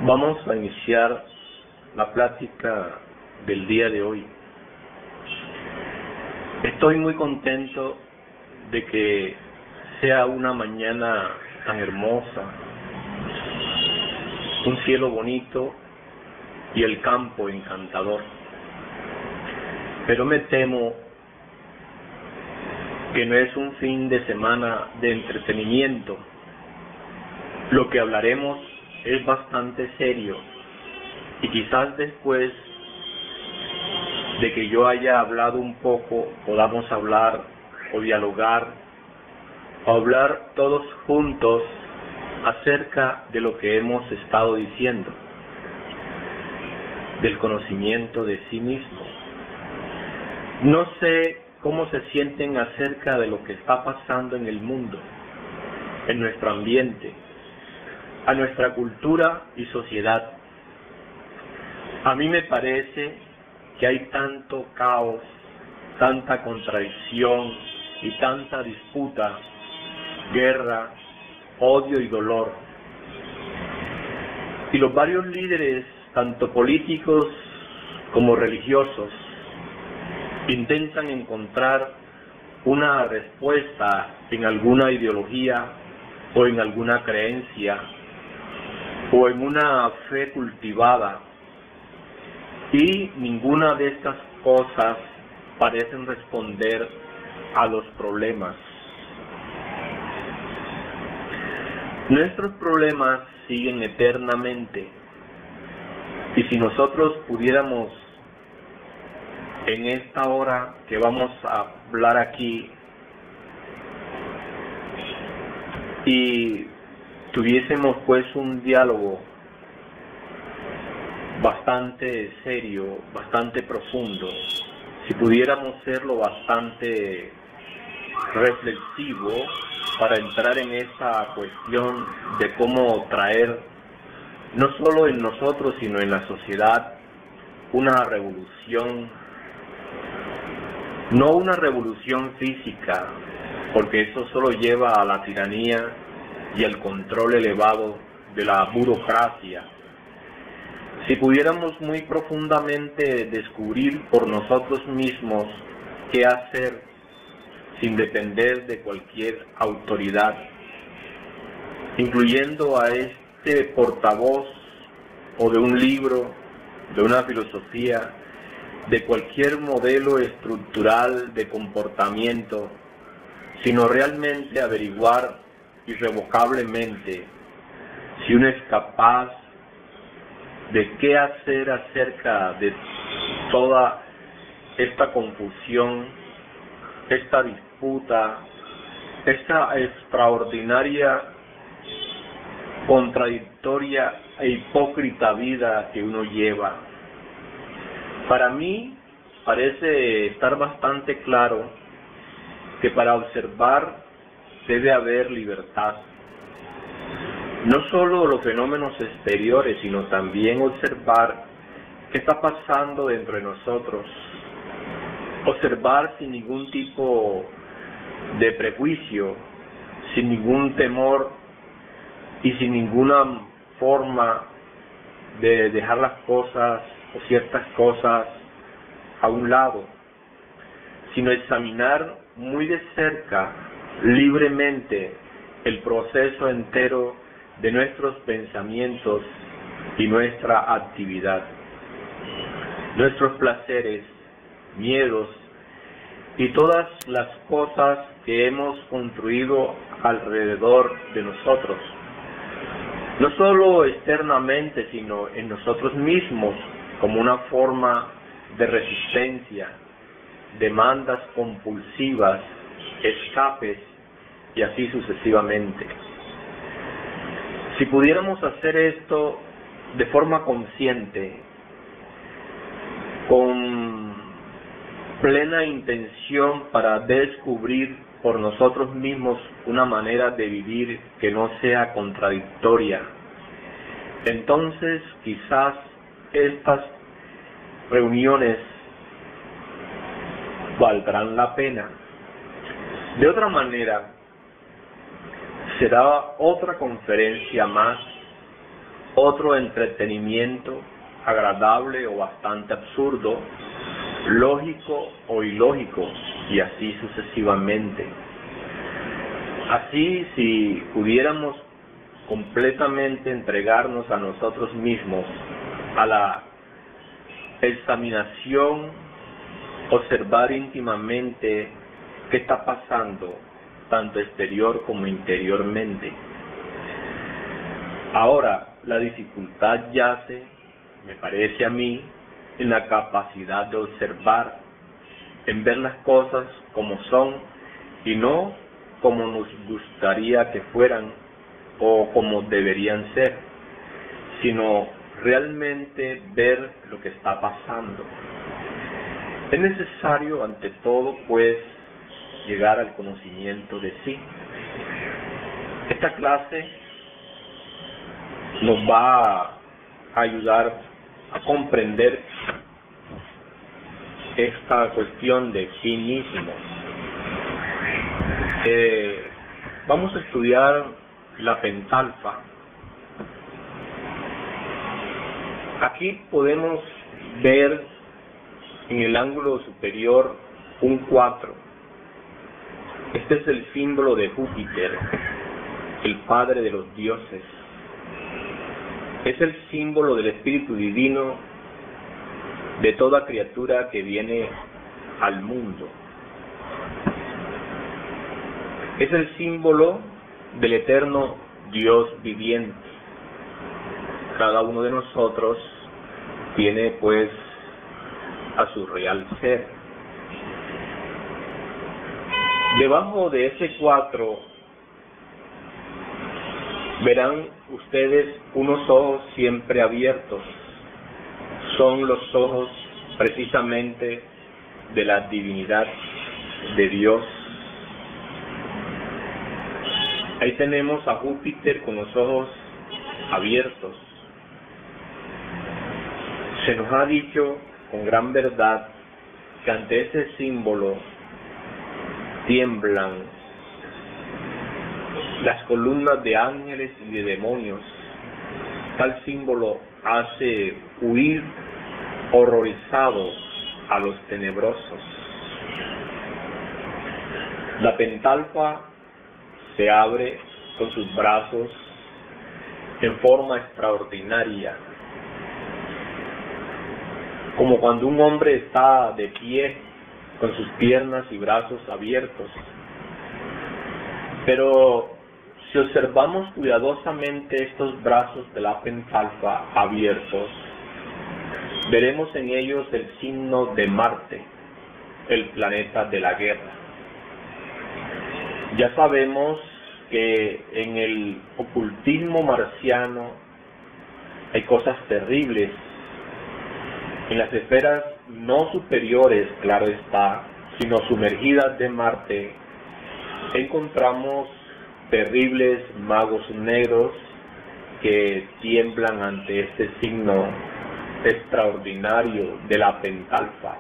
Vamos a iniciar la plática del día de hoy. Estoy muy contento de que sea una mañana tan hermosa, un cielo bonito y el campo encantador. Pero me temo que no es un fin de semana de entretenimiento. Lo que hablaremos es bastante serio y quizás después de que yo haya hablado un poco podamos hablar o dialogar o hablar todos juntos acerca de lo que hemos estado diciendo, del conocimiento de sí mismo. No sé cómo se sienten acerca de lo que está pasando en el mundo, en nuestro ambiente, a nuestra cultura y sociedad. A mí me parece que hay tanto caos, tanta contradicción y tanta disputa, guerra, odio y dolor. Y los varios líderes, tanto políticos como religiosos, intentan encontrar una respuesta en alguna ideología o en alguna creencia o en una fe cultivada, y ninguna de estas cosas parecen responder a los problemas. Nuestros problemas siguen eternamente, y si nosotros pudiéramos en esta hora que vamos a hablar aquí y tuviésemos pues un diálogo bastante serio, bastante profundo, si pudiéramos serlo bastante reflexivo para entrar en esa cuestión de cómo traer, no solo en nosotros, sino en la sociedad, una revolución, no una revolución física, porque eso solo lleva a la tiranía y al control elevado de la burocracia. Si pudiéramos muy profundamente descubrir por nosotros mismos qué hacer sin depender de cualquier autoridad, incluyendo a este portavoz o de un libro, de una filosofía, de cualquier modelo estructural de comportamiento, sino realmente averiguar irrevocablemente si uno es capaz de qué hacer acerca de toda esta confusión, esta disputa, esta extraordinaria, contradictoria e hipócrita vida que uno lleva. Para mí parece estar bastante claro que para observar debe haber libertad. No solo los fenómenos exteriores, sino también observar qué está pasando dentro de nosotros. Observar sin ningún tipo de prejuicio, sin ningún temor y sin ninguna forma de dejar las cosas o ciertas cosas a un lado, sino examinar muy de cerca, libremente, el proceso entero de nuestros pensamientos y nuestra actividad, nuestros placeres, miedos y todas las cosas que hemos construido alrededor de nosotros, no solo externamente, sino en nosotros mismos, como una forma de resistencia, demandas compulsivas, escapes y así sucesivamente. Si pudiéramos hacer esto de forma consciente, con plena intención para descubrir por nosotros mismos una manera de vivir que no sea contradictoria, entonces quizás estas reuniones valdrán la pena. De otra manera, será otra conferencia más otro entretenimiento agradable o bastante absurdo, lógico o ilógico, y así sucesivamente. Así, si pudiéramos completamente entregarnos a nosotros mismos, a la examinación, observar íntimamente qué está pasando, tanto exterior como interiormente. Ahora, la dificultad yace, me parece a mí, en la capacidad de observar, en ver las cosas como son y no como nos gustaría que fueran o como deberían ser, sino realmente ver lo que está pasando. Es necesario, ante todo, pues, llegar al conocimiento de sí. Esta clase nos va a ayudar a comprender esta cuestión de sí mismo. Vamos a estudiar la pentalpa. Aquí podemos ver en el ángulo superior un 4. Este es el símbolo de Júpiter, el padre de los dioses. Es el símbolo del espíritu divino de toda criatura que viene al mundo. Es el símbolo del eterno Dios viviente. Cada uno de nosotros tiene pues a su real ser. Debajo de ese 4 verán ustedes unos ojos siempre abiertos. Son los ojos precisamente de la divinidad de Dios. Ahí tenemos a Júpiter con los ojos abiertos. Se nos ha dicho con gran verdad que ante ese símbolo tiemblan las columnas de ángeles y de demonios. Tal símbolo hace huir horrorizado a los tenebrosos. La pentalpa se abre con sus brazos en forma extraordinaria, como cuando un hombre está de pie con sus piernas y brazos abiertos. Pero si observamos cuidadosamente estos brazos de la pentalpa abiertos, veremos en ellos el signo de Marte, el planeta de la guerra. Ya sabemos que en el ocultismo marciano hay cosas terribles. En las esferas no superiores, claro está, sino sumergidas de Marte, encontramos terribles magos negros que tiemblan ante este signo extraordinario de la pentalpa.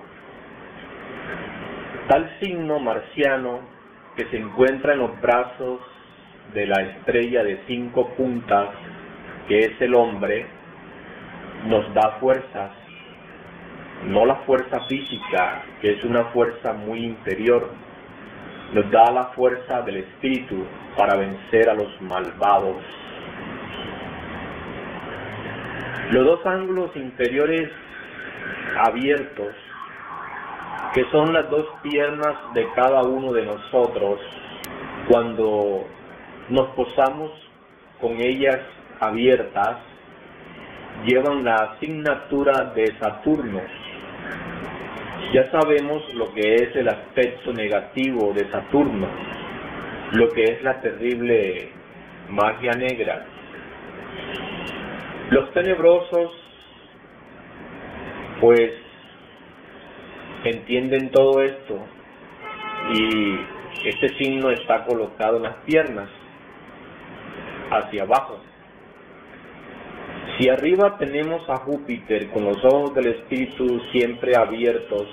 Tal signo marciano que se encuentra en los brazos de la estrella de 5 puntas, que es el hombre, nos da fuerzas, no la fuerza física, que es una fuerza muy inferior, nos da la fuerza del espíritu para vencer a los malvados. Los dos ángulos inferiores abiertos, que son las dos piernas de cada uno de nosotros, cuando nos posamos con ellas abiertas, llevan la asignatura de Saturno. Ya sabemos lo que es el aspecto negativo de Saturno, lo que es la terrible magia negra. Los tenebrosos, pues, entienden todo esto, y este signo está colocado en las piernas, hacia abajo. Si arriba tenemos a Júpiter con los ojos del espíritu siempre abiertos,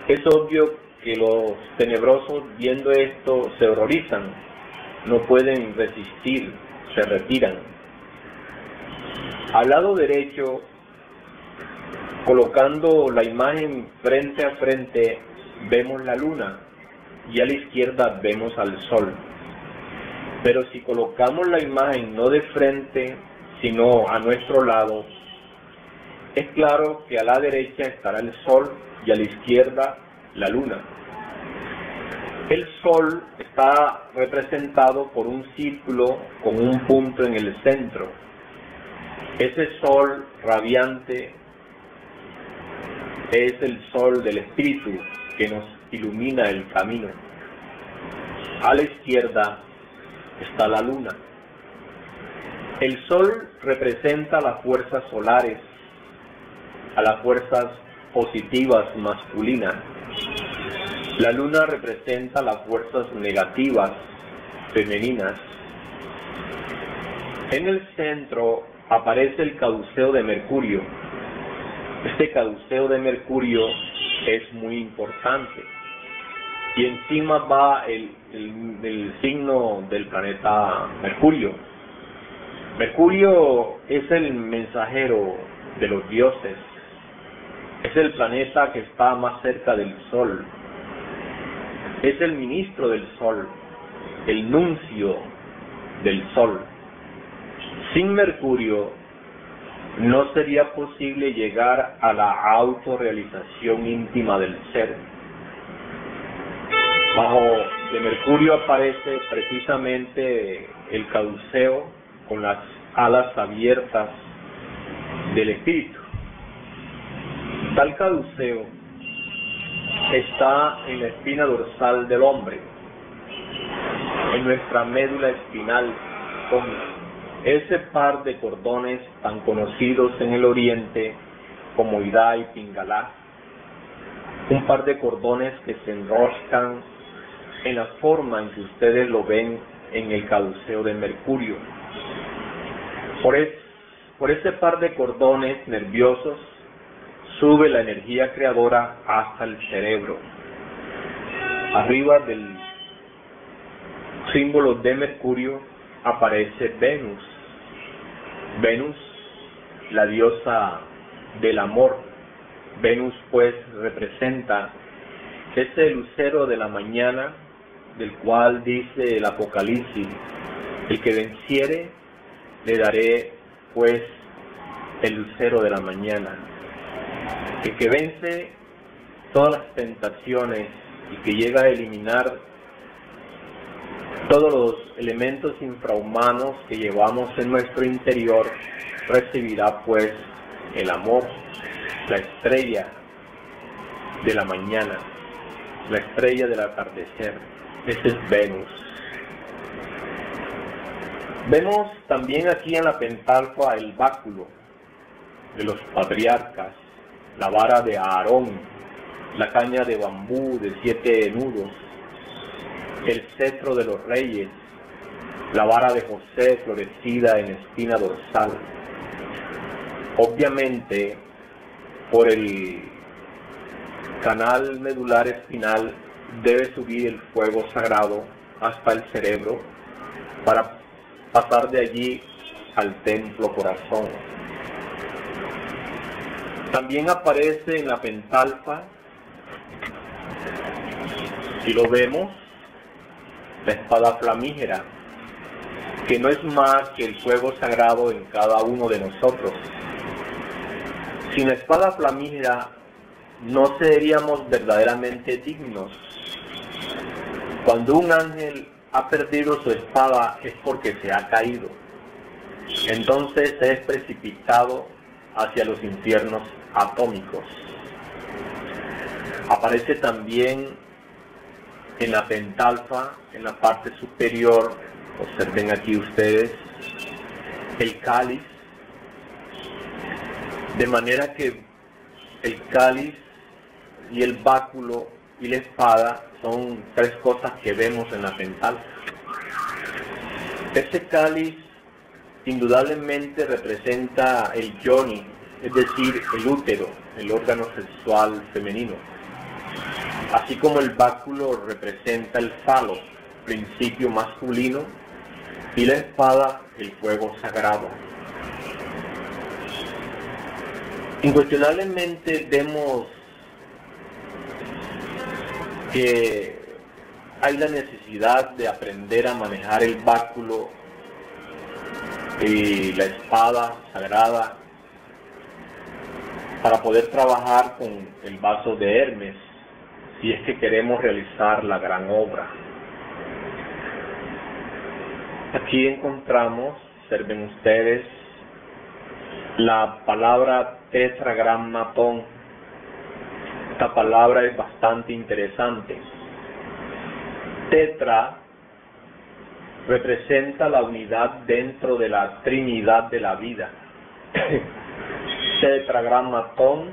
es obvio que los tenebrosos, viendo esto, se horrorizan, no pueden resistir, se retiran. Al lado derecho, colocando la imagen frente a frente, vemos la luna y a la izquierda vemos al sol. Pero si colocamos la imagen no de frente, sino a nuestro lado, es claro que a la derecha estará el sol y a la izquierda la luna. El sol está representado por un círculo con un punto en el centro. Ese sol radiante es el sol del Espíritu que nos ilumina el camino. A la izquierda está la luna. El sol representa las fuerzas solares, a las fuerzas positivas masculinas. La luna representa las fuerzas negativas femeninas. En el centro aparece el caduceo de Mercurio. Este caduceo de Mercurio es muy importante. Y encima va el signo del planeta Mercurio. Mercurio es el mensajero de los dioses. Es el planeta que está más cerca del Sol. Es el ministro del Sol, el nuncio del Sol. Sin Mercurio no sería posible llegar a la autorrealización íntima del ser. Bajo de Mercurio aparece precisamente el caduceo con las alas abiertas del espíritu. Tal caduceo está en la espina dorsal del hombre, en nuestra médula espinal, con ese par de cordones tan conocidos en el oriente como Ida y Pingala, un par de cordones que se enroscan en la forma en que ustedes lo ven en el caduceo de Mercurio. Por ese par de cordones nerviosos sube la energía creadora hasta el cerebro. Arriba del símbolo de Mercurio aparece Venus. Venus, la diosa del amor. Venus pues representa ese lucero de la mañana del cual dice el Apocalipsis: el que venciere le daré pues el lucero de la mañana. El que vence todas las tentaciones y que llega a eliminar todos los elementos infrahumanos que llevamos en nuestro interior, recibirá pues el amor, la estrella de la mañana, la estrella del atardecer. Ese es Venus. Vemos también aquí en la pentalfa el báculo de los patriarcas, la vara de Aarón, la caña de bambú de 7 nudos, el cetro de los reyes, la vara de José florecida en espina dorsal. Obviamente, por el canal medular espinal debe subir el fuego sagrado hasta el cerebro para pasar de allí al templo corazón. También aparece en la pentalfa, si lo vemos, la espada flamígera, que no es más que el fuego sagrado en cada uno de nosotros. Sin la espada flamígera no seríamos verdaderamente dignos. Cuando un ángel ha perdido su espada es porque se ha caído. Entonces es precipitado hacia los infiernos atómicos. Aparece también en la pentalfa, en la parte superior, observen aquí ustedes, el cáliz, de manera que el cáliz y el báculo y la espada son 3 cosas que vemos en la pentalfa. Este cáliz indudablemente representa el yoni, es decir, el útero, el órgano sexual femenino, así como el báculo representa el falo, principio masculino, y la espada, el fuego sagrado. Incuestionablemente vemos que hay la necesidad de aprender a manejar el báculo y la espada sagrada para poder trabajar con el vaso de Hermes, si es que queremos realizar la gran obra. Aquí encontramos, observen ustedes, la palabra tetragrammatón. Esta palabra es bastante interesante. Tetra representa la unidad dentro de la Trinidad de la vida. Tetragrammatón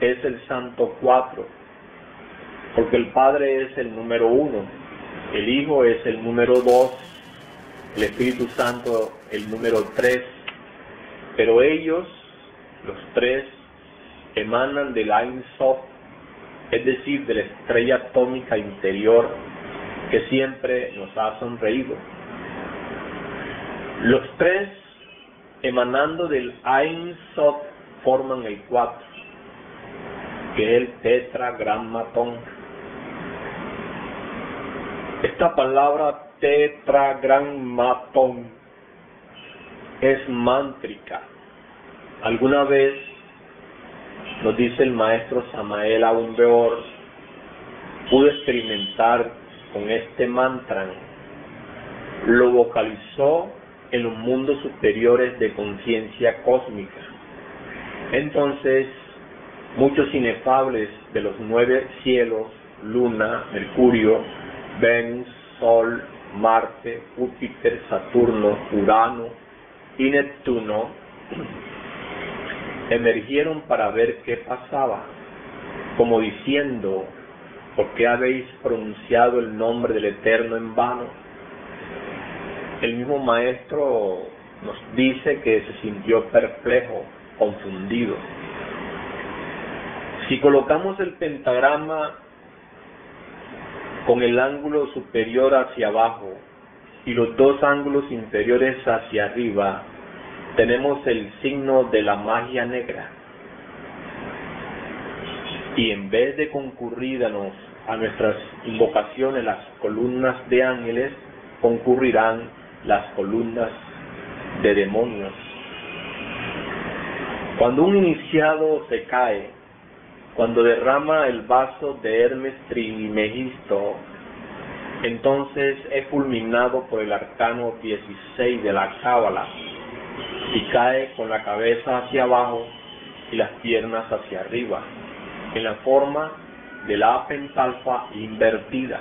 es el santo 4, porque el Padre es el número 1, el Hijo es el número 2, el Espíritu Santo el número 3, pero ellos, los tres, emanan del Ein Sof, es decir, de la estrella atómica interior que siempre nos ha sonreído. Los tres, emanando del Ein Sof, forman el 4, que es el tetragrammatón. Esta palabra tetragrammatón es mántrica. Alguna vez nos dice el maestro Samael Aun Weor, pudo experimentar con este mantra, lo vocalizó en los mundos superiores de conciencia cósmica. Entonces, muchos inefables de los 9 cielos, Luna, Mercurio, Venus, Sol, Marte, Júpiter, Saturno, Urano y Neptuno, emergieron para ver qué pasaba, como diciendo, ¿por qué habéis pronunciado el nombre del Eterno en vano? El mismo maestro nos dice que se sintió perplejo, confundido. Si colocamos el pentagrama con el ángulo superior hacia abajo y los dos ángulos inferiores hacia arriba, tenemos el signo de la magia negra. Y en vez de concurrir a nuestras invocaciones las columnas de ángeles, concurrirán las columnas de demonios. Cuando un iniciado se cae, cuando derrama el vaso de Hermes Trimegisto, entonces es fulminado por el arcano 16 de la Cábala y cae con la cabeza hacia abajo y las piernas hacia arriba, en la forma de la pentalfa invertida.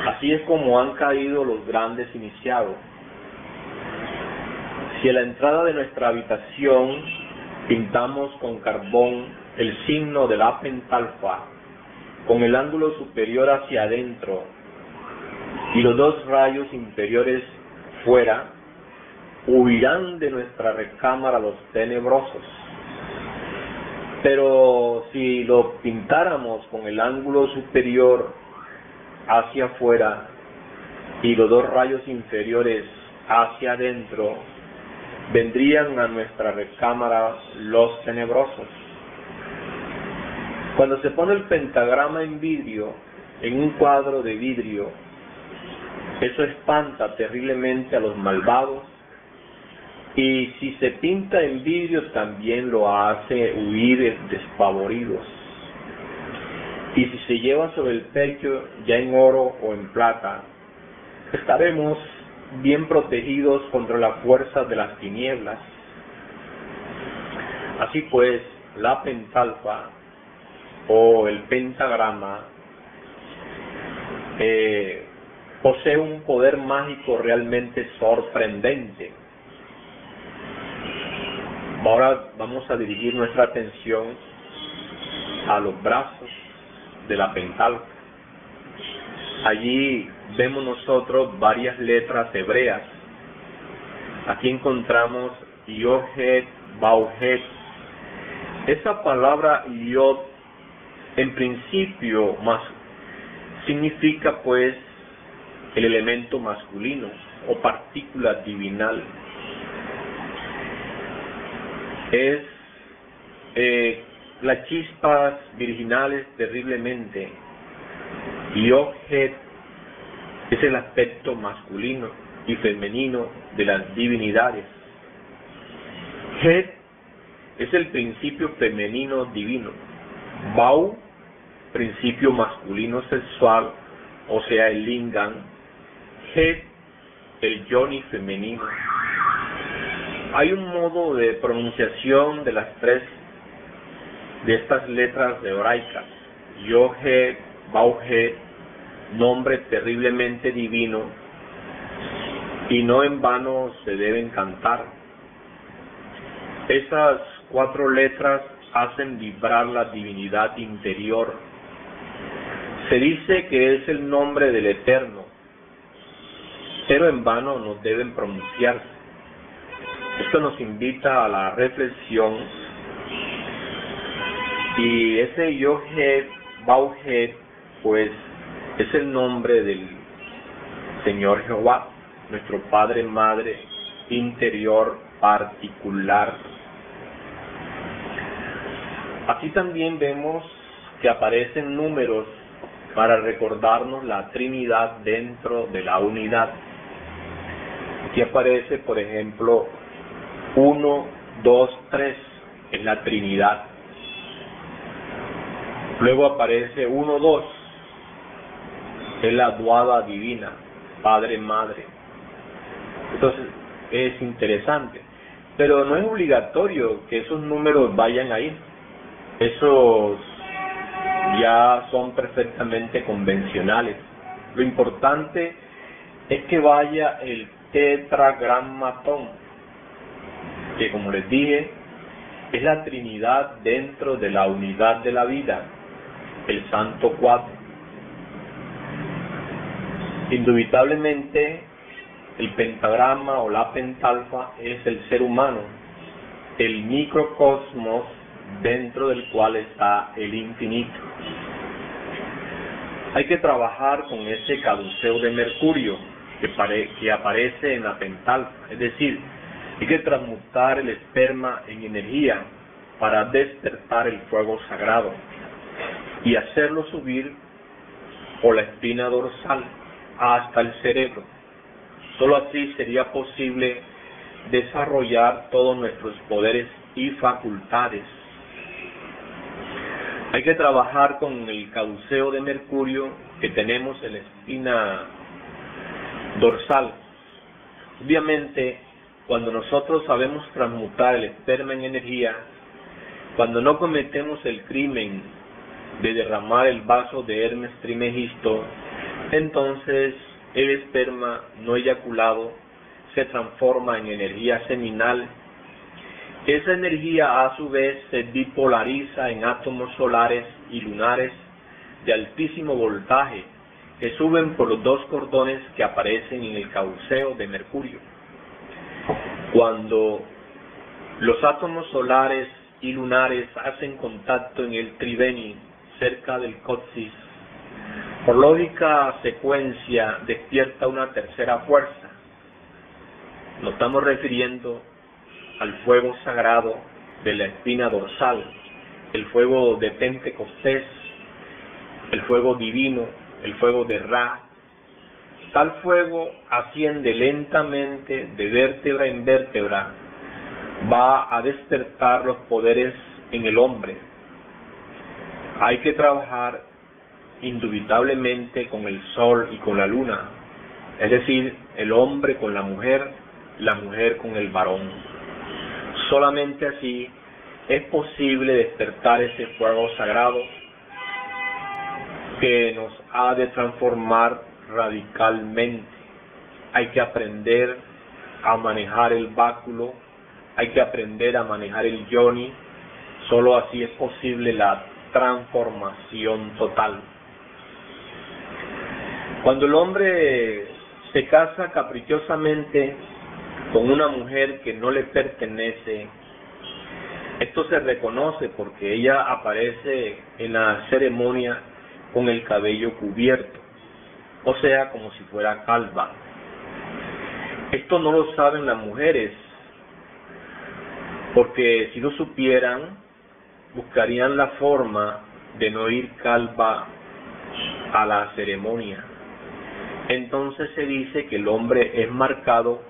Así es como han caído los grandes iniciados. Si a la entrada de nuestra habitación pintamos con carbón el signo de la pentalfa con el ángulo superior hacia adentro y los dos rayos inferiores fuera, huirán de nuestra recámara los tenebrosos. Pero si lo pintáramos con el ángulo superior hacia afuera y los dos rayos inferiores hacia adentro, vendrían a nuestra recámara los tenebrosos. Cuando se pone el pentagrama en vidrio, en un cuadro de vidrio, eso espanta terriblemente a los malvados, y si se pinta en vidrio también lo hace huir despavoridos. Y si se lleva sobre el pecho ya en oro o en plata, estaremos bien protegidos contra la fuerza de las tinieblas. Así pues, la pentalfa o el pentagrama posee un poder mágico realmente sorprendente. Ahora vamos a dirigir nuestra atención a los brazos de la pentalfa. Allí vemos nosotros varias letras hebreas. Aquí encontramos Yod-Het, Vau-Het. Esa palabra Yod en principio significa pues el elemento masculino o partícula divinal. Es Las chispas virginales terriblemente. Yod-Het es el aspecto masculino y femenino de las divinidades. Het es el principio femenino divino. Bau, principio masculino sexual, o sea el lingam. Het, el yoni femenino. Hay un modo de pronunciación de las tres de estas letras hebraicas. Yod-Het, Bau-Het, nombre terriblemente divino, y no en vano se deben cantar. Esas 4 letras hacen vibrar la divinidad interior. Se dice que es el nombre del Eterno, pero en vano no deben pronunciarse. Esto nos invita a la reflexión, y ese Yod-Het, Bau-Het, pues es el nombre del Señor Jehová, nuestro Padre, Madre, interior, particular. Aquí también vemos que aparecen números para recordarnos la Trinidad dentro de la unidad. Aquí aparece, por ejemplo, 1, 2, 3 en la Trinidad. Luego aparece 1, 2, es la duada divina, Padre, Madre. Entonces es interesante, pero no es obligatorio que esos números vayan ahí. Esos ya son perfectamente convencionales. Lo importante es que vaya el tetragrammatón, que como les dije, es la Trinidad dentro de la unidad de la vida, el Santo Cuatro. Indubitablemente, el pentagrama o la pentalfa es el ser humano, el microcosmos dentro del cual está el infinito. Hay que trabajar con ese caduceo de mercurio que aparece en la pentalfa, es decir, hay que transmutar el esperma en energía para despertar el fuego sagrado y hacerlo subir por la espina dorsal hasta el cerebro. Solo así sería posible desarrollar todos nuestros poderes y facultades. Hay que trabajar con el caduceo de mercurio que tenemos en la espina dorsal. Obviamente, cuando nosotros sabemos transmutar el esperma en energía, cuando no cometemos el crimen de derramar el vaso de Hermes Trismegisto, entonces el esperma no eyaculado se transforma en energía seminal. Esa energía a su vez se bipolariza en átomos solares y lunares de altísimo voltaje que suben por los 2 cordones que aparecen en el caduceo de mercurio. Cuando los átomos solares y lunares hacen contacto en el triveni cerca del coxis, por lógica secuencia despierta una tercera fuerza. Nos estamos refiriendo al fuego sagrado de la espina dorsal, el fuego de Pentecostés, el fuego divino, el fuego de Ra. Tal fuego asciende lentamente de vértebra en vértebra, va a despertar los poderes en el hombre. Hay que trabajar indubitablemente con el sol y con la luna, es decir, el hombre con la mujer con el varón. Solamente así es posible despertar ese fuego sagrado que nos ha de transformar radicalmente. Hay que aprender a manejar el báculo, hay que aprender a manejar el yoni. Solo así es posible la transformación total. Cuando el hombre se casa caprichosamente con una mujer que no le pertenece, esto se reconoce porque ella aparece en la ceremonia con el cabello cubierto, o sea, como si fuera calva. Esto no lo saben las mujeres, porque si lo supieran, buscarían la forma de no ir calva a la ceremonia. Entonces se dice que el hombre es marcado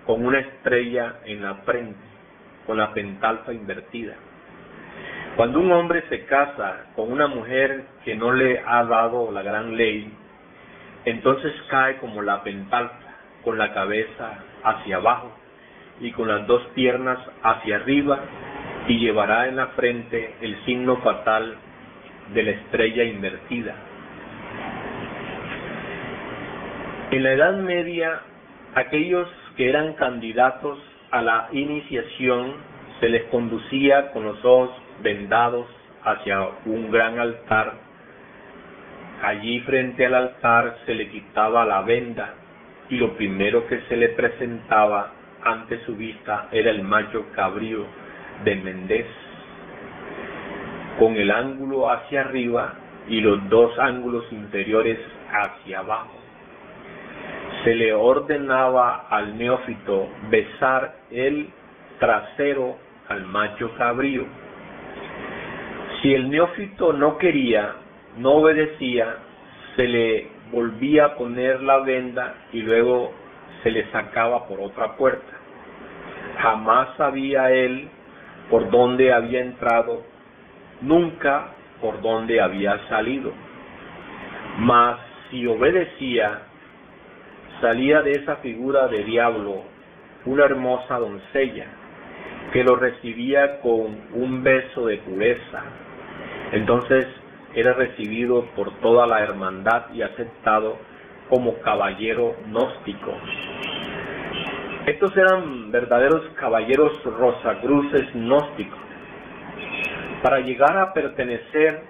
con una estrella en la frente, con la pentalfa invertida. Cuando un hombre se casa con una mujer que no le ha dado la gran ley, entonces cae como la pentalfa, con la cabeza hacia abajo y con las dos piernas hacia arriba, y llevará en la frente el signo fatal de la estrella invertida. En la Edad Media, aquellos que eran candidatos a la iniciación se les conducía con los ojos vendados hacia un gran altar. Allí frente al altar se le quitaba la venda y lo primero que se le presentaba ante su vista era el macho cabrío de Mendez, con el ángulo hacia arriba y los dos ángulos inferiores hacia abajo. Se le ordenaba al neófito besar el trasero al macho cabrío. Si el neófito no quería, no obedecía, se le volvía a poner la venda y luego se le sacaba por otra puerta. Jamás sabía él por dónde había entrado, nunca por dónde había salido. Mas si obedecía, salía de esa figura de diablo una hermosa doncella que lo recibía con un beso de pureza. Entonces era recibido por toda la hermandad y aceptado como caballero gnóstico. Estos eran verdaderos caballeros rosacruces gnósticos. Para llegar a pertenecer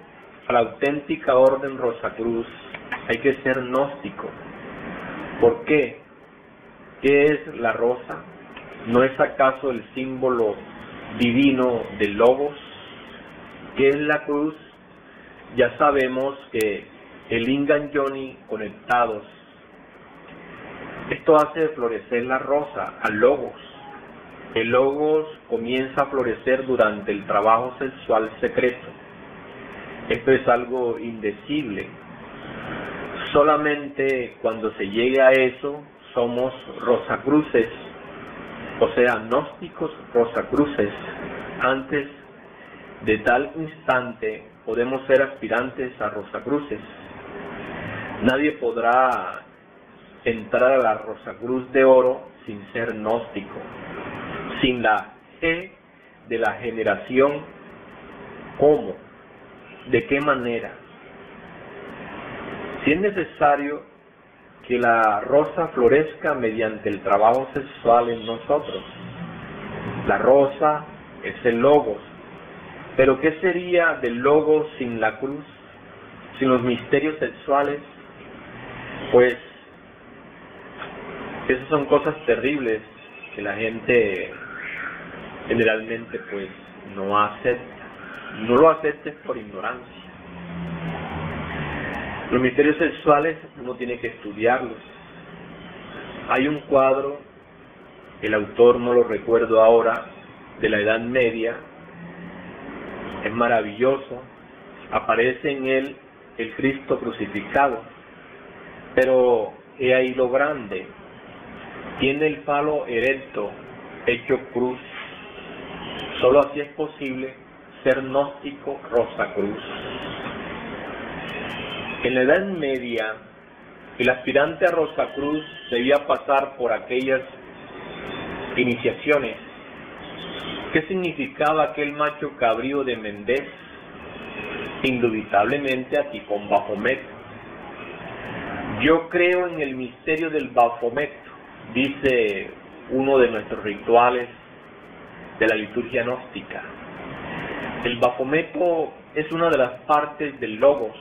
a la auténtica orden Rosacruz hay que ser gnóstico. ¿Por qué? ¿Qué es la rosa? ¿No es acaso el símbolo divino del Logos? ¿Qué es la cruz? Ya sabemos que el Lingan Yoni conectados, esto hace florecer la rosa al Logos. El Logos comienza a florecer durante el trabajo sexual secreto. Esto es algo indecible. Solamente cuando se llegue a eso somos rosacruces, o sea, gnósticos rosacruces. Antes de tal instante podemos ser aspirantes a rosacruces. Nadie podrá entrar a la Rosacruz de oro sin ser gnóstico, sin la G de la generación. ¿Cómo? ¿De qué manera? Si es necesario que la rosa florezca mediante el trabajo sexual en nosotros. La rosa es el Logos. Pero ¿qué sería del Logos sin la cruz? Sin los misterios sexuales. Pues esas son cosas terribles que la gente generalmente pues no acepta. No lo aceptes por ignorancia. Los misterios sexuales uno tiene que estudiarlos. Hay un cuadro, el autor no lo recuerdo ahora, de la Edad Media. Es maravilloso. Aparece en él el Cristo crucificado. Pero he ahí lo grande. Tiene el palo erecto, hecho cruz. Solo así es posible ser gnóstico Rosacruz. En la Edad Media, el aspirante a Rosacruz debía pasar por aquellas iniciaciones. ¿Qué significaba aquel macho cabrío de Mendez? Indubitablemente a Tifón Baphomet. Yo creo en el misterio del Baphomet, dice uno de nuestros rituales de la liturgia gnóstica. El Baphometo es una de las partes del Logos.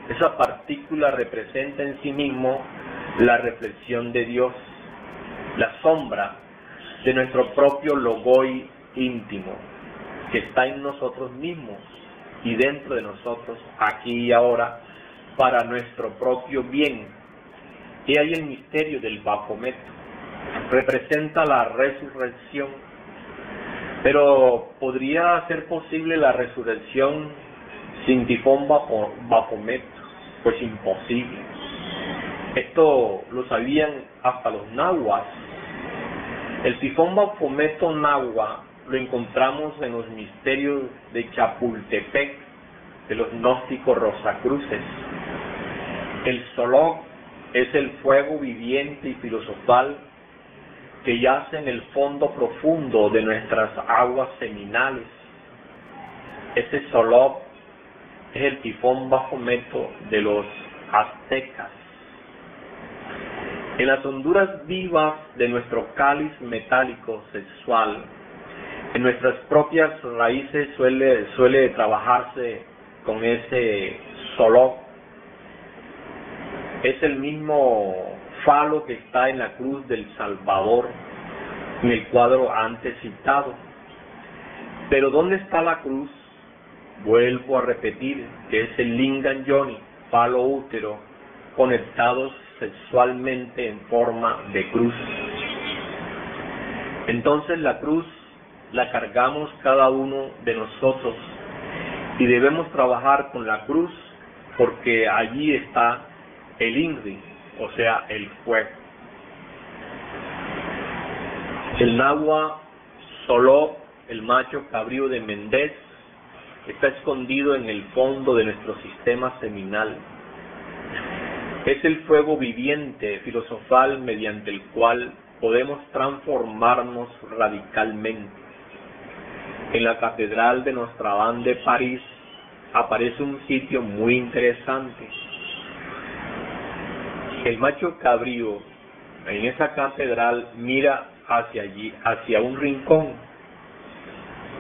Esa partícula representa en sí mismo la reflexión de Dios, la sombra de nuestro propio Logoi íntimo, que está en nosotros mismos y dentro de nosotros, aquí y ahora, para nuestro propio bien. Y hay el misterio del Baphomet. Representa la resurrección. Pero ¿podría ser posible la resurrección sin Tifón Baphomet? Pues imposible. Esto lo sabían hasta los nahuas. El Tifón Baphomet nahua lo encontramos en los misterios de Chapultepec, de los gnósticos rosacruces. El Solog es el fuego viviente y filosofal que yace en el fondo profundo de nuestras aguas seminales. Ese Solog es el Tifón Baphomet de los aztecas. En las honduras vivas de nuestro cáliz metálico sexual, en nuestras propias raíces suele trabajarse con ese Solog. Es el mismo falo que está en la cruz del Salvador, en el cuadro antes citado. Pero ¿dónde está la cruz? Vuelvo a repetir que es el Lingam Yoni, falo útero, conectados sexualmente en forma de cruz. Entonces la cruz la cargamos cada uno de nosotros y debemos trabajar con la cruz porque allí está el INRI, o sea, el fuego. El nahua Solog, el macho cabrío de Méndez, está escondido en el fondo de nuestro sistema seminal. Es el fuego viviente, filosofal, mediante el cual podemos transformarnos radicalmente. En la Catedral de Notre Dame de París aparece un sitio muy interesante. El macho cabrío en esa catedral mira hacia allí, hacia un rincón,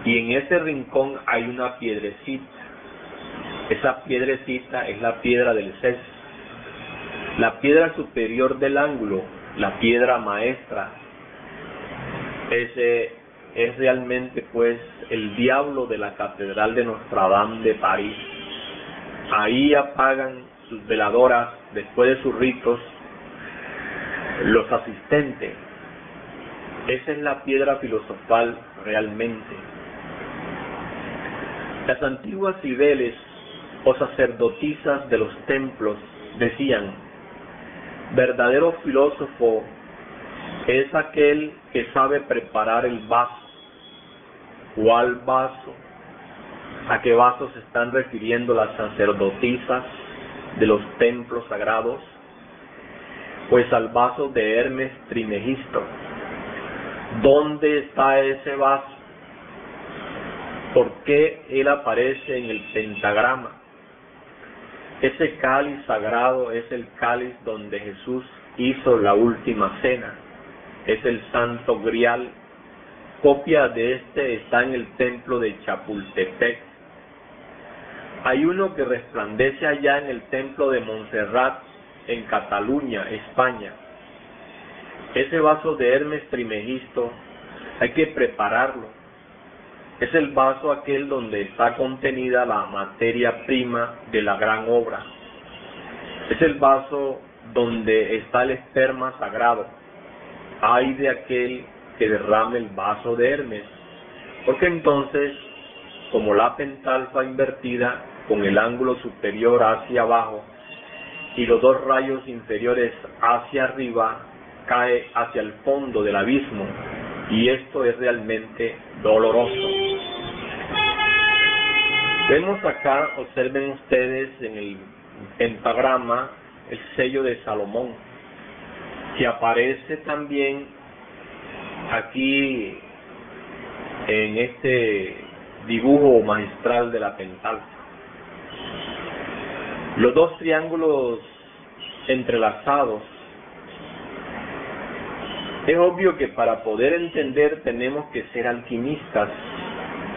y en ese rincón hay una piedrecita. Esa piedrecita es la piedra del sexo, la piedra superior del ángulo, la piedra maestra. Ese es realmente pues el diablo de la Catedral de Notre Dame de París. Ahí apagan sus veladoras después de sus ritos los asistentes. Esa es la piedra filosofal realmente. Las antiguas cibeles o sacerdotisas de los templos decían: verdadero filósofo es aquel que sabe preparar el vaso. ¿Cuál vaso? ¿A qué vaso se están refiriendo las sacerdotisas de los templos sagrados? Pues al vaso de Hermes Trismegisto. ¿Dónde está ese vaso? ¿Por qué él aparece en el pentagrama? Ese cáliz sagrado es el cáliz donde Jesús hizo la última cena. Es el Santo Grial. Copia de este está en el templo de Chapultepec. Hay uno que resplandece allá en el templo de Montserrat, en Cataluña, España. Ese vaso de Hermes Trismegisto hay que prepararlo. Es el vaso aquel donde está contenida la materia prima de la gran obra. Es el vaso donde está el esperma sagrado. Ay de aquel que derrame el vaso de Hermes, porque entonces, como la pentalfa invertida con el ángulo superior hacia abajo y los dos rayos inferiores hacia arriba, cae hacia el fondo del abismo, y esto es realmente doloroso. Vemos acá, observen ustedes en el pentagrama, el sello de Salomón, que aparece también aquí en este dibujo magistral de la pentalfa. Los dos triángulos entrelazados. Es obvio que para poder entender tenemos que ser alquimistas.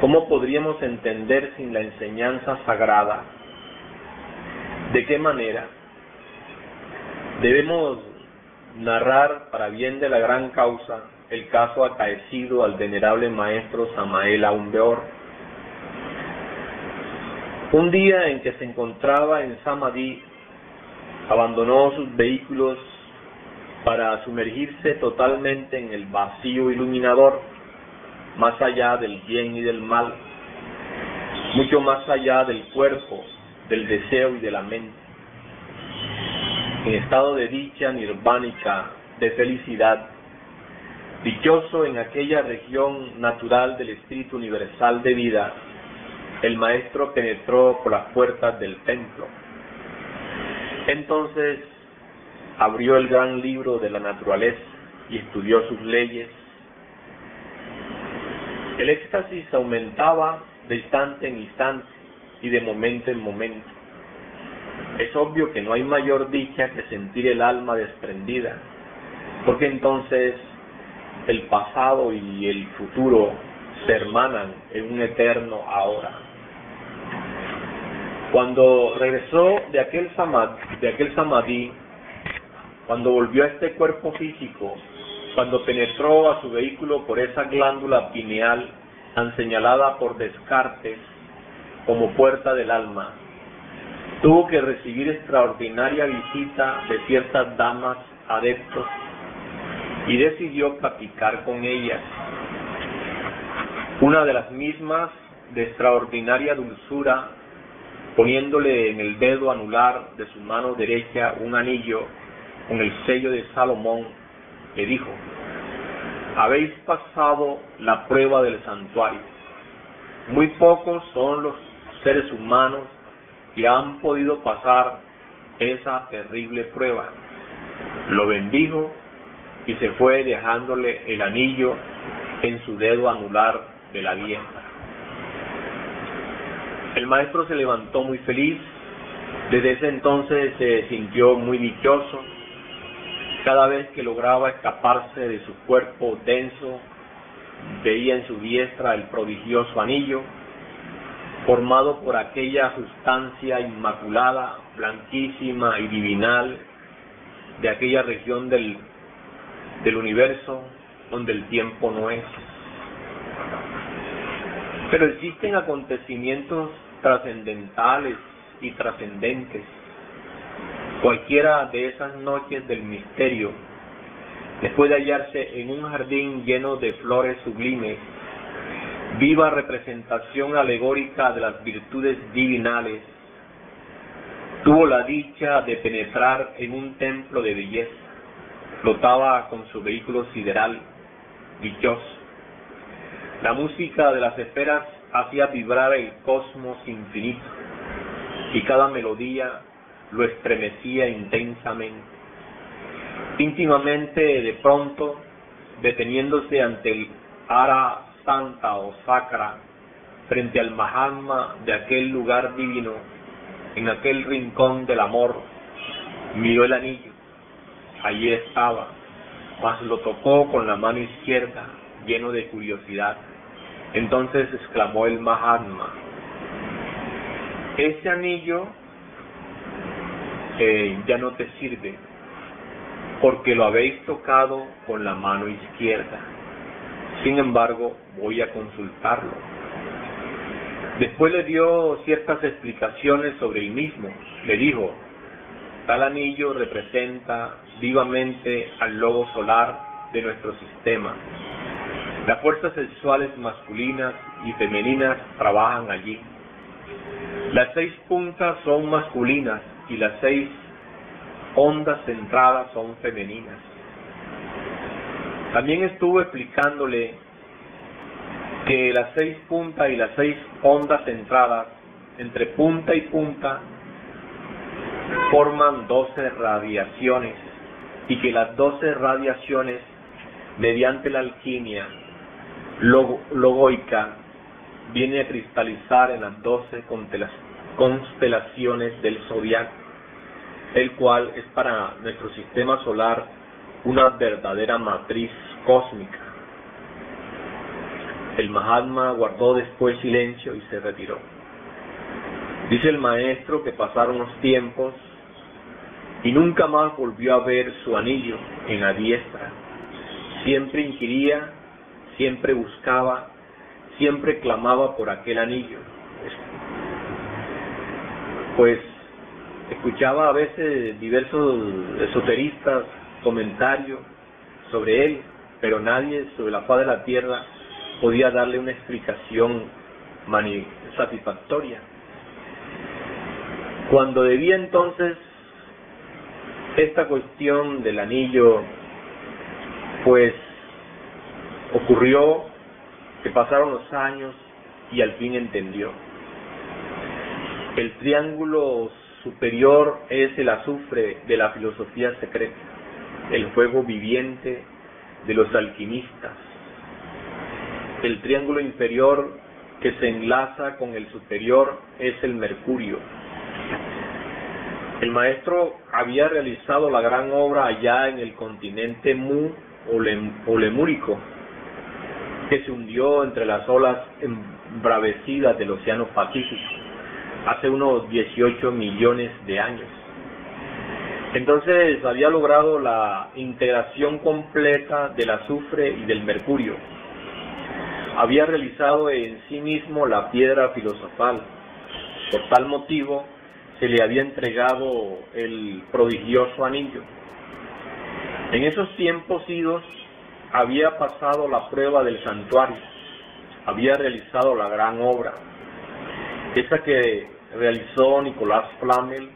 ¿Cómo podríamos entender sin la enseñanza sagrada? ¿De qué manera? Debemos narrar para bien de la gran causa el caso acaecido al venerable maestro Samael Aun Weor. Un día en que se encontraba en Samadhi, abandonó sus vehículos para sumergirse totalmente en el vacío iluminador. más allá del bien y del mal, mucho más allá del cuerpo, del deseo y de la mente. En estado de dicha nirvánica, de felicidad, dichoso en aquella región natural del espíritu universal de vida, el maestro penetró por las puertas del templo. Entonces abrió el gran libro de la naturaleza y estudió sus leyes. El éxtasis aumentaba de instante en instante y de momento en momento. Es obvio que no hay mayor dicha que sentir el alma desprendida, porque entonces el pasado y el futuro se hermanan en un eterno ahora. Cuando regresó de aquel samadhi, cuando volvió a este cuerpo físico, cuando penetró a su vehículo por esa glándula pineal tan señalada por Descartes como puerta del alma, tuvo que recibir extraordinaria visita de ciertas damas adeptos y decidió platicar con ellas. Una de las mismas, de extraordinaria dulzura, poniéndole en el dedo anular de su mano derecha un anillo con el sello de Salomón, le dijo: habéis pasado la prueba del santuario. Muy pocos son los seres humanos que han podido pasar esa terrible prueba. Lo bendijo y se fue dejándole el anillo en su dedo anular de la diestra. El maestro se levantó muy feliz. Desde ese entonces se sintió muy dichoso. Cada vez que lograba escaparse de su cuerpo denso, veía en su diestra el prodigioso anillo, formado por aquella sustancia inmaculada, blanquísima y divinal, de aquella región del universo donde el tiempo no es. Pero existen acontecimientos trascendentales y trascendentes. Cualquiera de esas noches del misterio, después de hallarse en un jardín lleno de flores sublimes, viva representación alegórica de las virtudes divinales, tuvo la dicha de penetrar en un templo de belleza. Flotaba con su vehículo sideral, dichoso. La música de las esferas hacía vibrar el cosmos infinito, y cada melodía lo estremecía intensamente. Íntimamente, de pronto, deteniéndose ante el Ara Santa o Sacra, frente al Mahatma de aquel lugar divino, en aquel rincón del amor, miró el anillo. Allí estaba, mas lo tocó con la mano izquierda, lleno de curiosidad. Entonces exclamó el Mahatma: ese anillo ya no te sirve, porque lo habéis tocado con la mano izquierda. Sin embargo, voy a consultarlo. Después le dio ciertas explicaciones sobre el mismo. Le dijo: tal anillo representa vivamente al lobo solar de nuestro sistema. Las fuerzas sexuales masculinas y femeninas trabajan allí. Las 6 puntas son masculinas y las 6 ondas centradas son femeninas. También estuvo explicándole que las 6 puntas y las 6 ondas centradas, entre punta y punta, forman 12 radiaciones, y que las 12 radiaciones, mediante la alquimia logoica, viene a cristalizar en las 12 constelaciones del zodiaco, el cual es para nuestro sistema solar una verdadera matriz cósmica. El Mahatma guardó después silencio y se retiró. Dice el maestro que pasaron los tiempos y nunca más volvió a ver su anillo en la diestra. Siempre inquiría, siempre buscaba, siempre clamaba por aquel anillo. Pues escuchaba a veces diversos esoteristas comentarios sobre él, pero nadie sobre la faz de la tierra podía darle una explicación satisfactoria. Cuando debía entonces esta cuestión del anillo, pues ocurrió que pasaron los años y al fin entendió. El triángulo superior es el azufre de la filosofía secreta, el fuego viviente de los alquimistas. El triángulo inferior que se enlaza con el superior es el mercurio. El maestro había realizado la gran obra allá en el continente Mu o lemúrico, que se hundió entre las olas embravecidas del Océano Pacífico hace unos 18 millones de años. Entonces había logrado la integración completa del azufre y del mercurio. Había realizado en sí mismo la piedra filosofal. Por tal motivo se le había entregado el prodigioso anillo. En esos tiempos idos había pasado la prueba del santuario, había realizado la gran obra, esa que realizó Nicolás Flamel,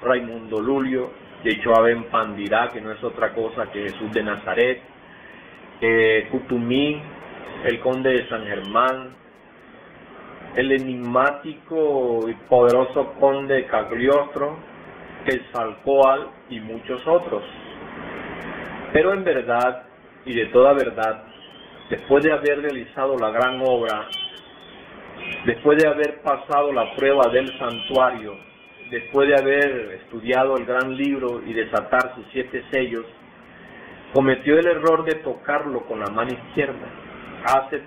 Raimundo Lulio, Yeshua Ben Pandirá, que no es otra cosa que Jesús de Nazaret, Cutumí, el conde de San Germán, el enigmático y poderoso conde Cagliostro, Quetzalcóatl y muchos otros. Pero en verdad, y de toda verdad, después de haber realizado la gran obra, después de haber pasado la prueba del santuario, después de haber estudiado el gran libro y desatar sus 7 sellos, cometió el error de tocarlo con la mano izquierda. Hace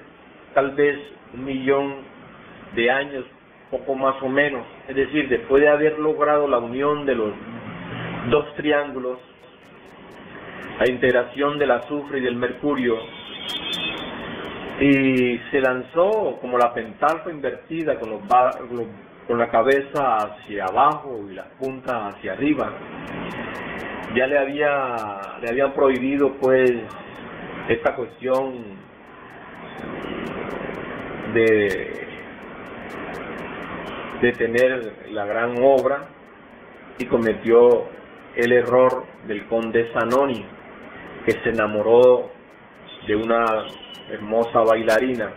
tal vez 1.000.000 de años, poco más o menos, es decir, después de haber logrado la unión de los dos triángulos, la integración del azufre y del mercurio, y se lanzó como la pentalfa invertida, con la cabeza hacia abajo y las puntas hacia arriba. Ya le habían prohibido pues esta cuestión de tener la gran obra, y cometió el error del conde Zanoni, que se enamoró de una hermosa bailarina,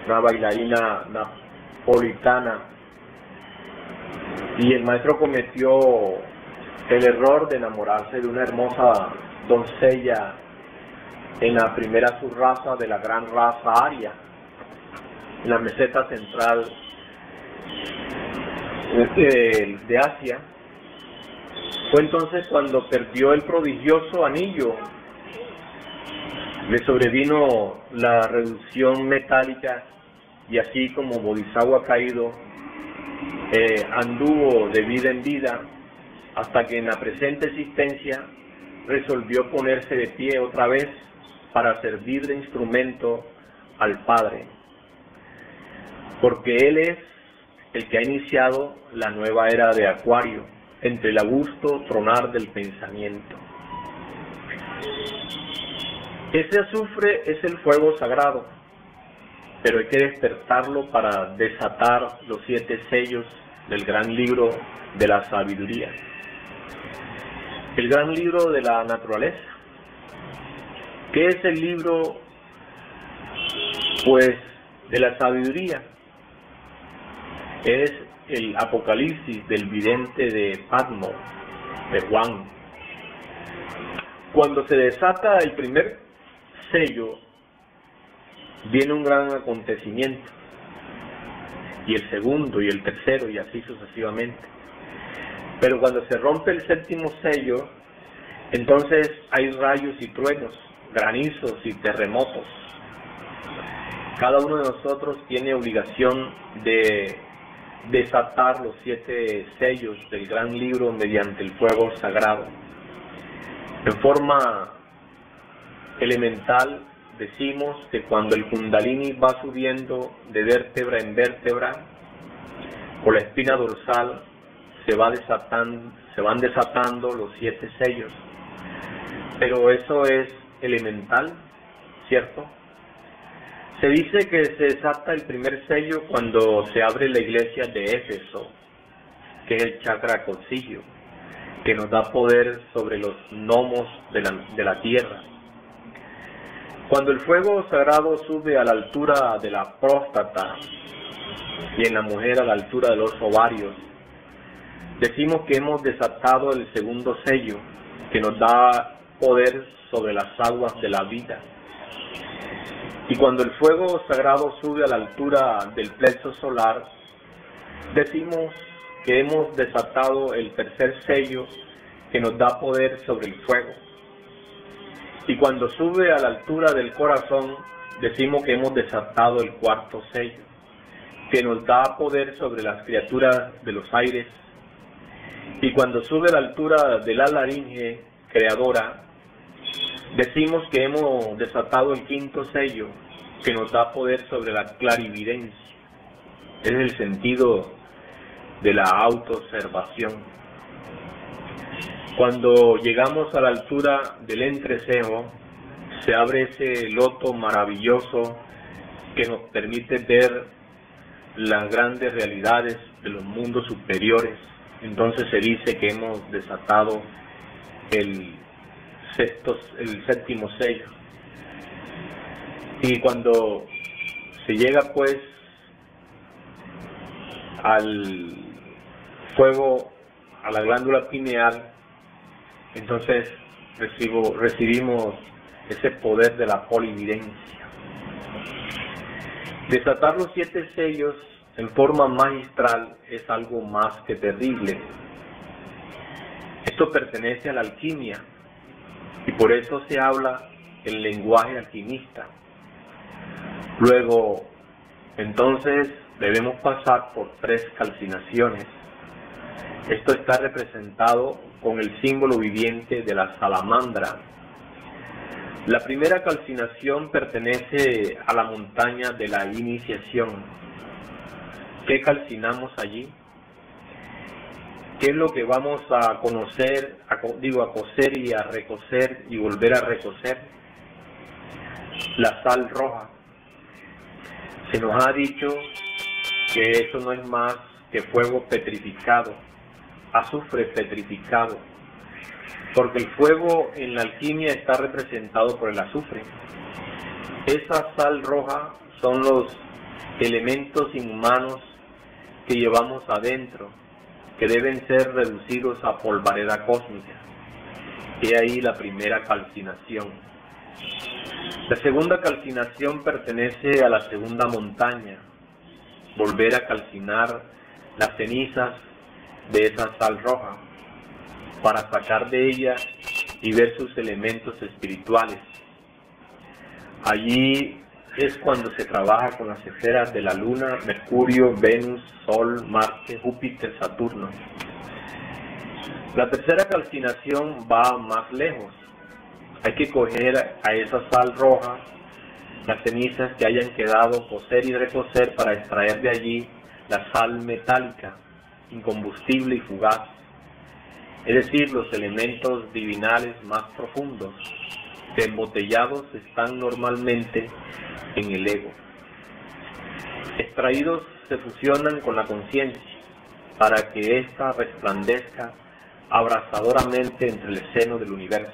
una bailarina napolitana, y el maestro cometió el error de enamorarse de una hermosa doncella en la primera subraza de la gran raza aria, en la meseta central de Asia. Fue entonces cuando perdió el prodigioso anillo, le sobrevino la reducción metálica, y así como Bodhisattva caído, anduvo de vida en vida, hasta que en la presente existencia resolvió ponerse de pie otra vez para servir de instrumento al Padre, porque Él es el que ha iniciado la nueva era de Acuario, entre el augusto tronar del pensamiento. Ese azufre es el fuego sagrado, pero hay que despertarlo para desatar los 7 sellos del gran libro de la sabiduría, el gran libro de la naturaleza. ¿Qué es el libro, pues, de la sabiduría? Es el Apocalipsis del vidente de Patmos, de Juan. Cuando se desata el primer sello, viene un gran acontecimiento, y el segundo, y el tercero, y así sucesivamente. Pero cuando se rompe el 7º sello, entonces hay rayos y truenos, granizos y terremotos. Cada uno de nosotros tiene obligación de desatar los 7 sellos del gran libro mediante el fuego sagrado. En forma elemental decimos que cuando el Kundalini va subiendo de vértebra en vértebra, por la espina dorsal se van desatando los 7 sellos. Pero eso es elemental, ¿cierto? Se dice que se desata el primer sello cuando se abre la iglesia de Éfeso, que es el chakra cocillo, que nos da poder sobre los gnomos de la tierra. Cuando el fuego sagrado sube a la altura de la próstata y en la mujer a la altura de los ovarios, decimos que hemos desatado el segundo sello, que nos da poder sobre las aguas de la vida. Y cuando el fuego sagrado sube a la altura del plexo solar, decimos que hemos desatado el tercer sello, que nos da poder sobre el fuego. Y cuando sube a la altura del corazón, decimos que hemos desatado el cuarto sello, que nos da poder sobre las criaturas de los aires. Y cuando sube a la altura de la laringe creadora, decimos que hemos desatado el quinto sello, que nos da poder sobre la clarividencia. Es el sentido de la autoobservación. Cuando llegamos a la altura del entrecejo, se abre ese loto maravilloso que nos permite ver las grandes realidades de los mundos superiores. Entonces se dice que hemos desatado el séptimo sello. Y cuando se llega pues al fuego, a la glándula pineal, entonces recibimos ese poder de la polividencia. Desatar los 7 sellos en forma magistral es algo más que terrible. Esto pertenece a la alquimia y por eso se habla el lenguaje alquimista. Luego, entonces, debemos pasar por 3 calcinaciones. Esto está representado con el símbolo viviente de la salamandra. La primera calcinación pertenece a la montaña de la iniciación. ¿Qué calcinamos allí? ¿Qué es lo que vamos a conocer, a coser y a recocer y volver a recocer? La sal roja. Se nos ha dicho que eso no es más que fuego petrificado, azufre petrificado, porque el fuego en la alquimia está representado por el azufre. Esa sal roja son los elementos inhumanos que llevamos adentro, que deben ser reducidos a polvareda cósmica. He ahí la primera calcinación. La segunda calcinación pertenece a la segunda montaña, volver a calcinar las cenizas de esa sal roja, para sacar de ella y ver sus elementos espirituales. Allí es cuando se trabaja con las esferas de la Luna, Mercurio, Venus, Sol, Marte, Júpiter, Saturno. La tercera calcinación va más lejos. Hay que coger a esa sal roja, las cenizas que hayan quedado, coser y recocer para extraer de allí la sal metálica, incombustible y fugaz. Es decir, los elementos divinales más profundos, que embotellados están normalmente en el ego. Extraídos se fusionan con la conciencia para que ésta resplandezca abrasadoramente entre el seno del universo.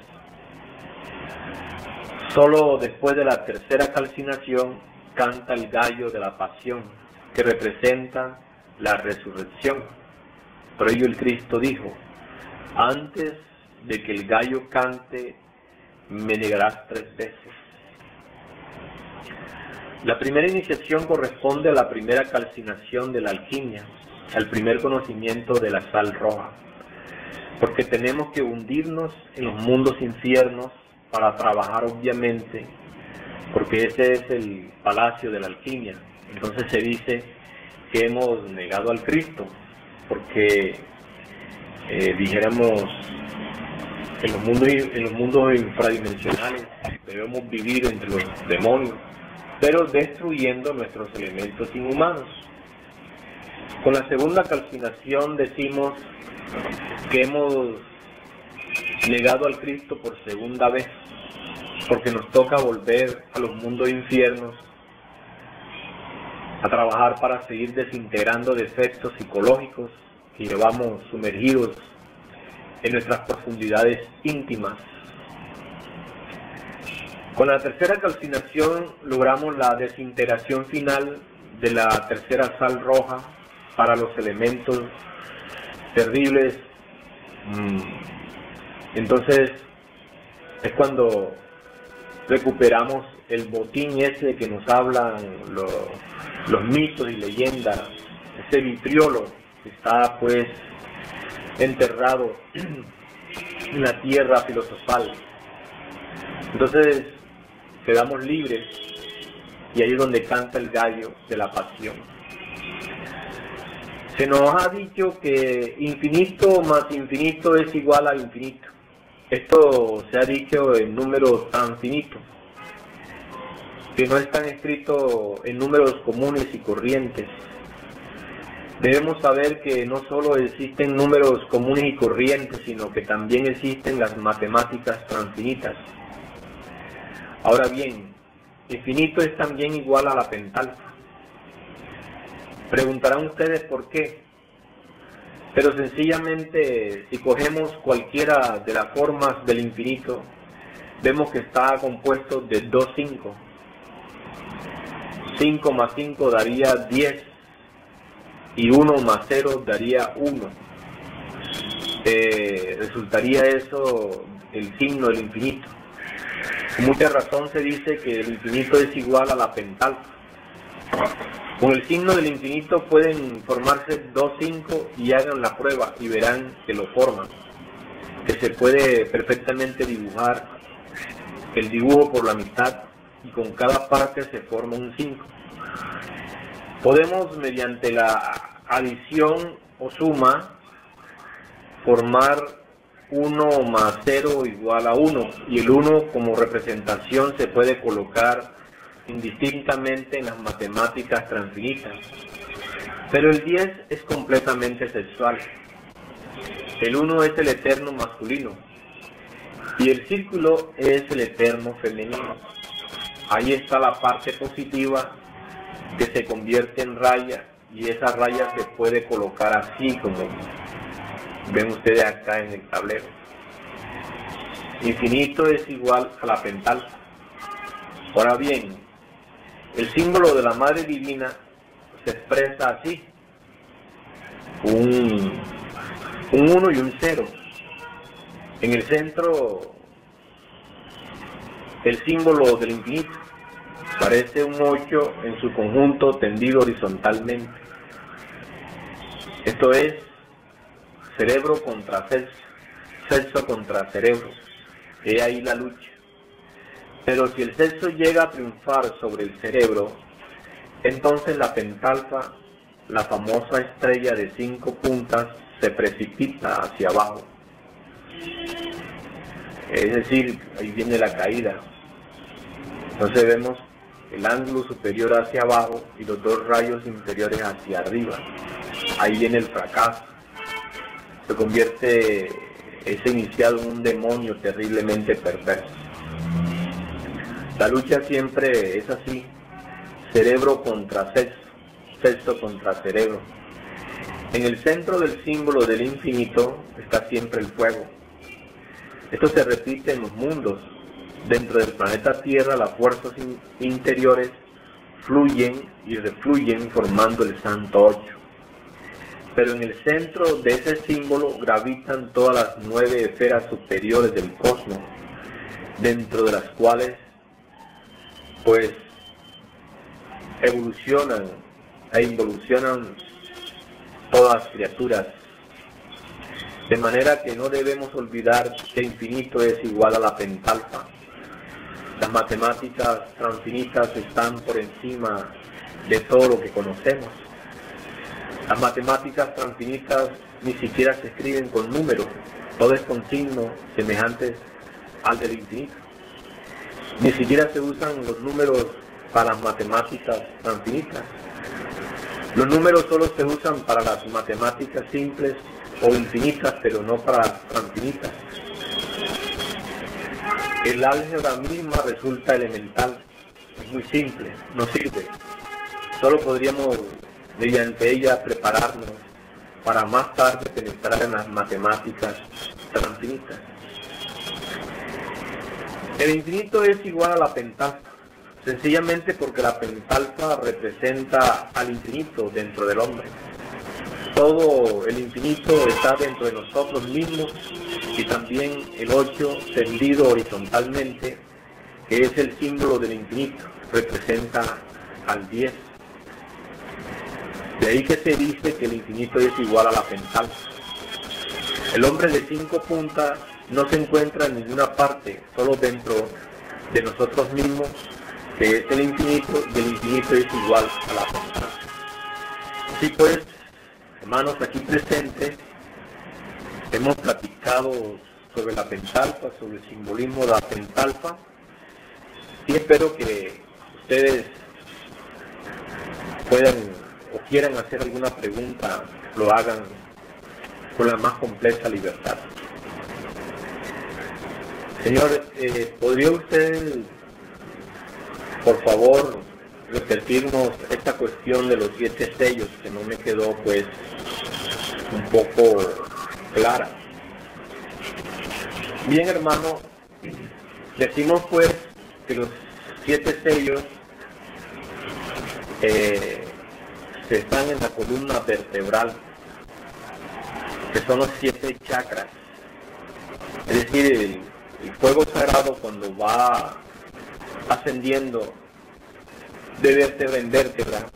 Solo después de la tercera calcinación canta el gallo de la pasión, que representa la resurrección. Por ello el Cristo dijo: antes de que el gallo cante, me negarás 3 veces. La primera iniciación corresponde a la primera calcinación de la alquimia, al primer conocimiento de la sal roja, porque tenemos que hundirnos en los mundos infiernos para trabajar, obviamente, porque ese es el palacio de la alquimia. Entonces se dice que hemos negado al Cristo, porque dijéramos, en los mundos infradimensionales debemos vivir entre los demonios, pero destruyendo nuestros elementos inhumanos. Con la segunda calcinación decimos que hemos negado al Cristo por segunda vez, porque nos toca volver a los mundos infiernos a trabajar para seguir desintegrando defectos psicológicos que llevamos sumergidos en nuestras profundidades íntimas. Con la tercera calcinación logramos la desintegración final de la tercera sal roja para los elementos terribles. Entonces es cuando recuperamos el botín ese que nos hablan los mitos y leyendas, ese vitriolo que está pues enterrado en la tierra filosofal. Entonces quedamos libres y ahí es donde canta el gallo de la pasión. Se nos ha dicho que infinito más infinito es igual a infinito. Esto se ha dicho en números tan finitos, que no están escritos en números comunes y corrientes. Debemos saber que no solo existen números comunes y corrientes, sino que también existen las matemáticas transfinitas. Ahora bien, infinito es también igual a la pentalfa. Preguntarán ustedes por qué. Pero sencillamente, si cogemos cualquiera de las formas del infinito, vemos que está compuesto de dos 5. 5 más 5 daría 10 y 1 más 0 daría 1. Resultaría eso el signo del infinito. Con mucha razón se dice que el infinito es igual a la pentalfa. Con el signo del infinito pueden formarse dos 5 y hagan la prueba y verán que lo forman, que se puede perfectamente dibujar el dibujo por la mitad y con cada parte se forma un 5. Podemos mediante la adición o suma formar 1 más 0 igual a 1 y el 1 como representación se puede colocar indistintamente en las matemáticas transfinitas. Pero el 10 es completamente sexual. El 1 es el eterno masculino y el círculo es el eterno femenino. Ahí está la parte positiva que se convierte en raya y esa raya se puede colocar así como ven ustedes acá en el tablero. Infinito es igual a la pentalfa. Ahora bien, el símbolo de la Madre Divina se expresa así: un 1 y un 0. En el centro, el símbolo del infinito parece un 8 en su conjunto tendido horizontalmente. Esto es cerebro contra sexo, sexo contra cerebro. He ahí la lucha. Pero si el sexo llega a triunfar sobre el cerebro, entonces la pentalfa, la famosa estrella de 5 puntas, se precipita hacia abajo. Es decir, ahí viene la caída. Entonces vemos el ángulo superior hacia abajo y los dos rayos inferiores hacia arriba. Ahí viene el fracaso. Se convierte ese iniciado en un demonio terriblemente perverso. La lucha siempre es así: cerebro contra sexo, sexo contra cerebro. En el centro del símbolo del infinito está siempre el fuego. Esto se repite en los mundos. Dentro del planeta Tierra las fuerzas interiores fluyen y refluyen formando el Santo 8. Pero en el centro de ese símbolo gravitan todas las 9 esferas superiores del cosmos, dentro de las cuales pues evolucionan e involucionan todas las criaturas. De manera que no debemos olvidar que infinito es igual a la pentalfa. Las matemáticas transfinitas están por encima de todo lo que conocemos. Las matemáticas transfinitas ni siquiera se escriben con números, todo es con signos semejantes al del infinito. Ni siquiera se usan los números para las matemáticas transfinitas. Los números solo se usan para las matemáticas simples o infinitas, pero no para las transfinitas. El álgebra misma resulta elemental, es muy simple, no sirve. solo podríamos mediante ella prepararnos para más tarde penetrar en las matemáticas tan infinitas. El infinito es igual a la pentalfa, sencillamente porque la pentalfa representa al infinito dentro del hombre. Todo el infinito está dentro de nosotros mismos, y también el 8 tendido horizontalmente, que es el símbolo del infinito, representa al 10. De ahí que se dice que el infinito es igual a la pentalfa. El hombre de 5 puntas no se encuentra en ninguna parte, solo dentro de nosotros mismos, que es el infinito, y el infinito es igual a la pentalfa. Así pues, hermanos aquí presentes, hemos platicado sobre la pentalfa, sobre el simbolismo de la pentalfa, y espero que ustedes puedan o quieran hacer alguna pregunta, lo hagan con la más completa libertad. Señor, ¿podría usted, por favor, repetirnos esta cuestión de los 7 sellos, que no me quedó pues un poco clara? Bien, hermano, decimos pues que los 7 sellos están en la columna vertebral, que son los 7 chakras. Es decir, el fuego sagrado, cuando va ascendiendo de vértebra en vértebra,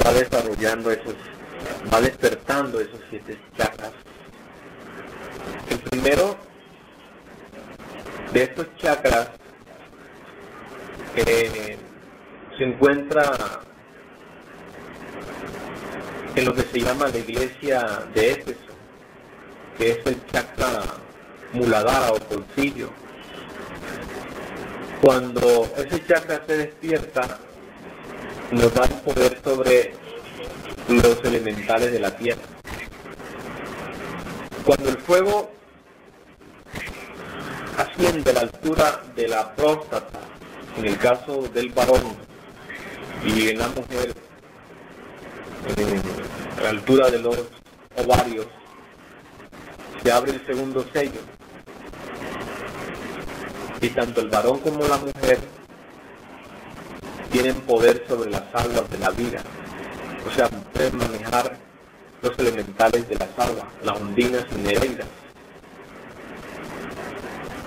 va desarrollando va despertando esos 7 chakras. El primero de estos chakras se encuentra en lo que se llama la iglesia de Éfeso, que es el chakra Muladhara o bolsillo. Cuando ese chakra se despierta, nos da el poder sobre los elementales de la tierra. Cuando el fuego asciende a la altura de la próstata, en el caso del varón, y en la mujer a la altura de los ovarios, se abre el segundo sello, y tanto el varón como la mujer tienen poder sobre las aguas de la vida. O sea, pueden manejar los elementales de las aguas, las ondinas y nereidas.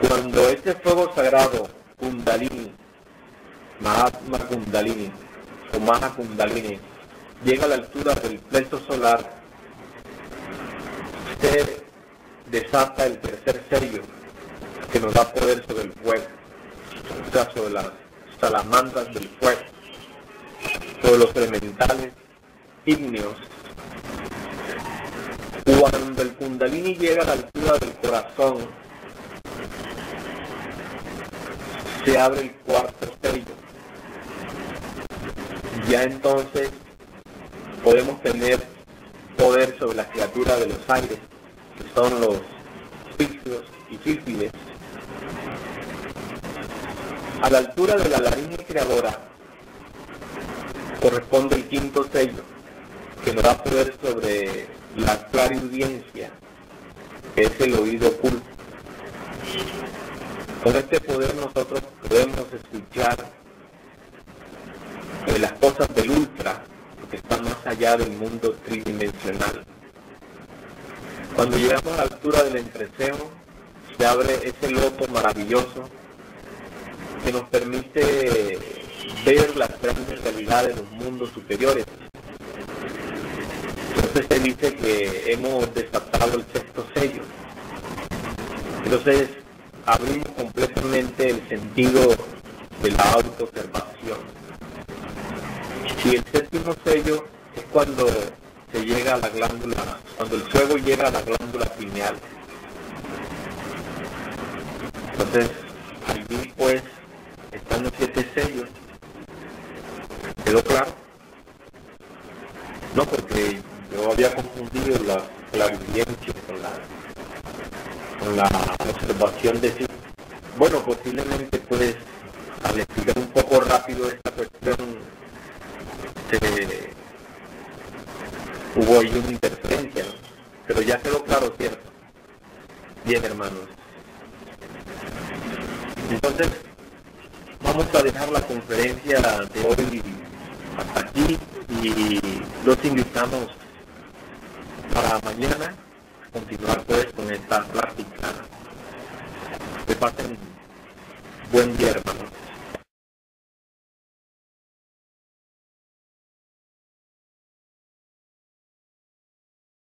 Cuando este fuego sagrado, Kundalini, Mahatma Kundalini o Maha Kundalini, llega a la altura del plexo solar, se desata el tercer sello, que nos da poder sobre el fuego, o sea, sobre las salamandras del fuego, sobre los elementales ígneos. Cuando el Kundalini llega a la altura del corazón, se abre el cuarto sello. Ya entonces podemos tener poder sobre las criaturas de los aires, que son los isfios y sífilis. A la altura de la laringe creadora corresponde el quinto sello, que nos da poder sobre la clariaudiencia, que es el oído oculto. Con este poder nosotros podemos escuchar las cosas del ultra, que están más allá del mundo tridimensional. Cuando llegamos a la altura del entrecejo, se abre ese loto maravilloso que nos permite ver las grandes realidades de los mundos superiores. Entonces se dice que hemos desatado el sexto sello. Entonces abrimos completamente el sentido de la autoobservación. Y el séptimo sello es cuando se llega a la glándula, cuando el fuego llega a la glándula pineal. Entonces, allí pues están los 7 sellos. ¿Quedó claro? No, porque yo había confundido la clarividencia con la observación de sí. Bueno, posiblemente pues al explicar un poco rápido esta cuestión hubo ahí una interferencia, ¿no? Pero ya quedó claro, ¿cierto? Bien, hermanos. Entonces, vamos a dejar la conferencia de hoy hasta aquí y los invitamos para mañana a continuar pues con esta plática. Que pasen buen día, hermanos.